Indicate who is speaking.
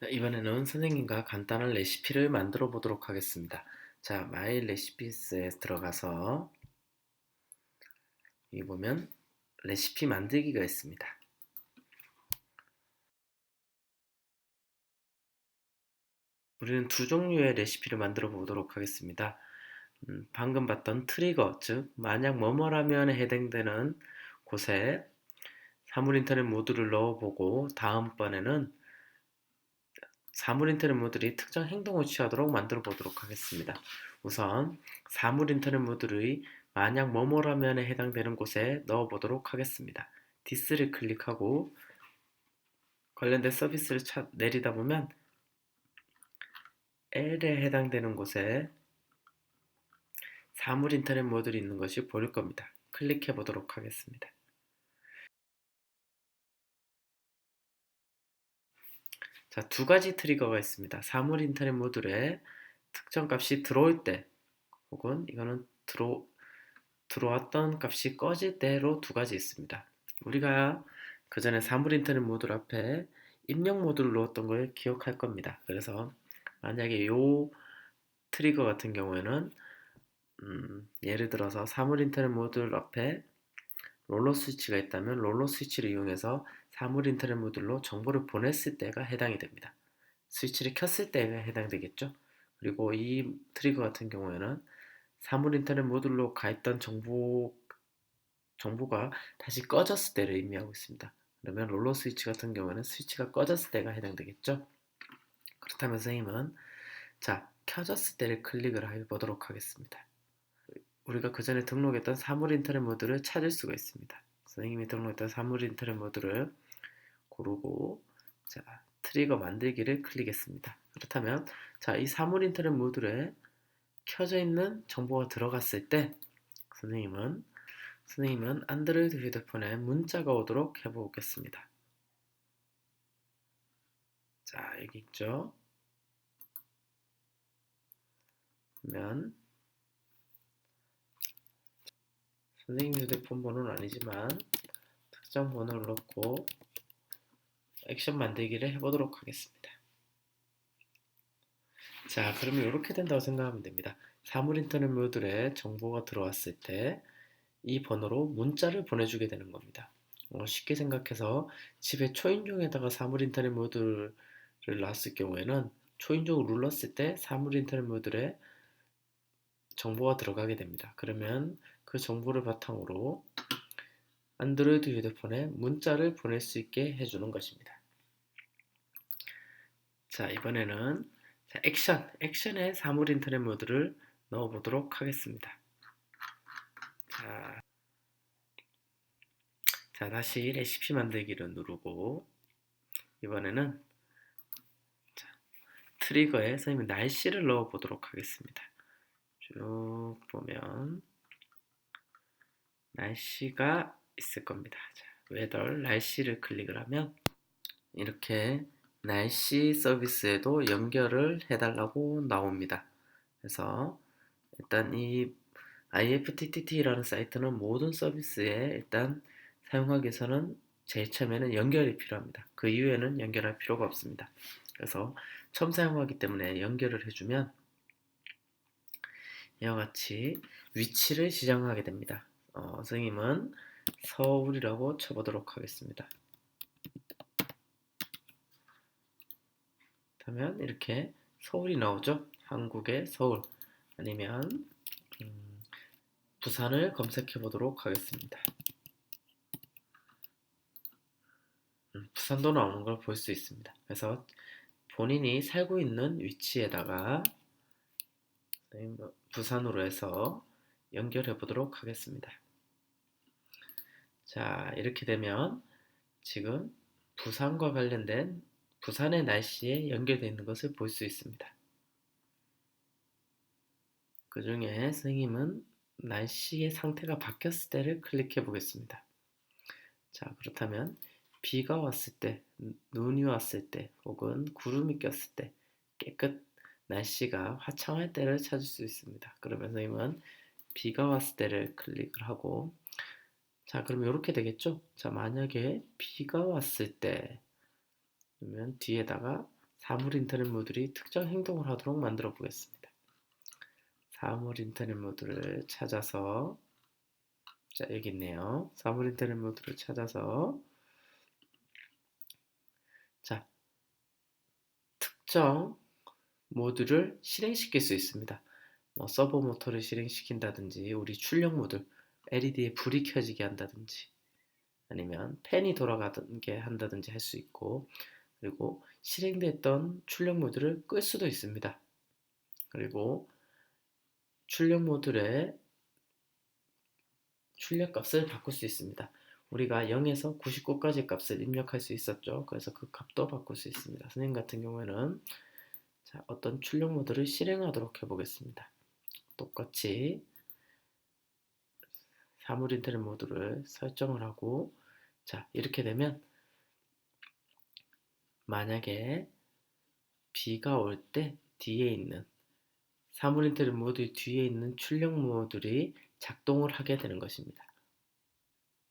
Speaker 1: 이번에는 선생님과 간단한 레시피를 만들어 보도록 하겠습니다. 자, 마이 레시피스에 들어가서 여기 보면 레시피 만들기가 있습니다. 우리는 두 종류의 레시피를 만들어 보도록 하겠습니다. 방금 봤던 트리거, 즉 만약 뭐뭐라면에 해당되는 곳에 사물 인터넷 모듈을 넣어보고 다음번에는 사물 인터넷 모듈이 특정 행동을 취하도록 만들어 보도록 하겠습니다. 우선 사물 인터넷 모듈의 만약 뭐뭐라면에 해당되는 곳에 넣어 보도록 하겠습니다. 디스를 클릭하고 관련된 서비스를 내리다 보면 L에 해당되는 곳에 사물 인터넷 모듈이 있는 것이 보일 겁니다. 클릭해 보도록 하겠습니다. 자, 두 가지 트리거가 있습니다. 사물 인터넷 모듈에 특정 값이 들어올 때 혹은 이거는 들어왔던 값이 꺼질 때로 두 가지 있습니다. 우리가 그 전에 사물 인터넷 모듈 앞에 입력 모듈을 넣었던 걸 기억할 겁니다. 그래서 만약에 요 트리거 같은 경우에는 예를 들어서 사물 인터넷 모듈 앞에 롤러 스위치가 있다면 롤러 스위치를 이용해서 사물 인터넷 모듈로 정보를 보냈을 때가 해당이 됩니다. 스위치를 켰을 때가 해당되겠죠. 그리고 이 트리거 같은 경우에는 사물 인터넷 모듈로 가있던 정보가 다시 꺼졌을 때를 의미하고 있습니다. 그러면 롤러 스위치 같은 경우는 스위치가 꺼졌을 때가 해당되겠죠. 그렇다면 선생님은 자, 켜졌을 때를 클릭을 해보도록 하겠습니다. 우리가 그 전에 등록했던 사물 인터넷 모듈을 찾을 수가 있습니다. 선생님이 등록했던 사물 인터넷 모듈을 고르고 자, 트리거 만들기를 클릭했습니다. 그렇다면 자, 이 사물 인터넷 모듈에 켜져 있는 정보가 들어갔을 때 선생님은 안드로이드 휴대폰에 문자가 오도록 해보겠습니다. 자, 여기 있죠. 그러면 선생님 휴대폰 번호는 아니지만 특정 번호를 넣고 액션 만들기를 해보도록 하겠습니다. 자, 그러면 이렇게 된다고 생각하면 됩니다. 사물 인터넷 모듈에 정보가 들어왔을 때 이 번호로 문자를 보내주게 되는 겁니다. 쉽게 생각해서 집에 초인종에다가 사물 인터넷 모듈을 놨을 경우에는 초인종을 눌렀을 때 사물 인터넷 모듈에 정보가 들어가게 됩니다. 그러면 그 정보를 바탕으로 안드로이드 휴대폰에 문자를 보낼 수 있게 해주는 것입니다. 자, 이번에는 액션에 사물 인터넷 모듈을 넣어보도록 하겠습니다. 자, 다시 레시피 만들기를 누르고 이번에는 트리거에 선생님 날씨를 넣어보도록 하겠습니다. 쭉 보면 날씨가 있을 겁니다. 자, weather 날씨를 클릭을 하면 이렇게 날씨 서비스에도 연결을 해달라고 나옵니다. 그래서 일단 이 IFTTT라는 사이트는 모든 서비스에 일단 사용하기 위해서는 제일 처음에는 연결이 필요합니다. 그 이후에는 연결할 필요가 없습니다. 그래서 처음 사용하기 때문에 연결을 해주면 이와 같이 위치를 지정하게 됩니다. 선생님은 서울이라고 쳐보도록 하겠습니다. 그러면 이렇게 서울이 나오죠. 한국의 서울 아니면 부산을 검색해 보도록 하겠습니다. 부산도 나오는 걸 볼 수 있습니다. 그래서 본인이 살고 있는 위치에다가 부산으로 해서 연결해 보도록 하겠습니다. 자, 이렇게 되면 지금 부산과 관련된 부산의 날씨에 연결되어 있는 것을 볼 수 있습니다. 그 중에 선생님은 날씨의 상태가 바뀌었을 때를 클릭해 보겠습니다. 자, 그렇다면 비가 왔을 때, 눈이 왔을 때, 혹은 구름이 꼈을 때 깨끗 날씨가 화창할 때를 찾을 수 있습니다. 그러면 선생님은 비가 왔을 때를 클릭을 하고 자, 그럼 이렇게 되겠죠? 자, 만약에 비가 왔을 때 그러면 뒤에다가 사물 인터넷 모듈이 특정 행동을 하도록 만들어 보겠습니다. 사물 인터넷 모듈을 찾아서, 자, 여기 있네요. 사물 인터넷 모듈을 찾아서, 자, 특정 모듈을 실행시킬 수 있습니다. 서버 모터를 실행시킨다든지, 우리 출력 모듈, LED에 불이 켜지게 한다든지, 아니면 팬이 돌아가게 한다든지 할 수 있고, 그리고 실행됐던 출력 모듈을 끌 수도 있습니다. 그리고 출력 모듈의 출력 값을 바꿀 수 있습니다. 우리가 0에서 99까지 값을 입력할 수 있었죠. 그래서 그 값도 바꿀 수 있습니다. 선생님 같은 경우에는 자, 어떤 출력 모듈을 실행하도록 해보겠습니다. 똑같이 사물 인터넷 모듈을 설정을 하고, 자, 이렇게 되면 만약에 비가 올 때 뒤에 있는 사물 인터넷 모듈 뒤에 있는 출력 모듈이 작동을 하게 되는 것입니다.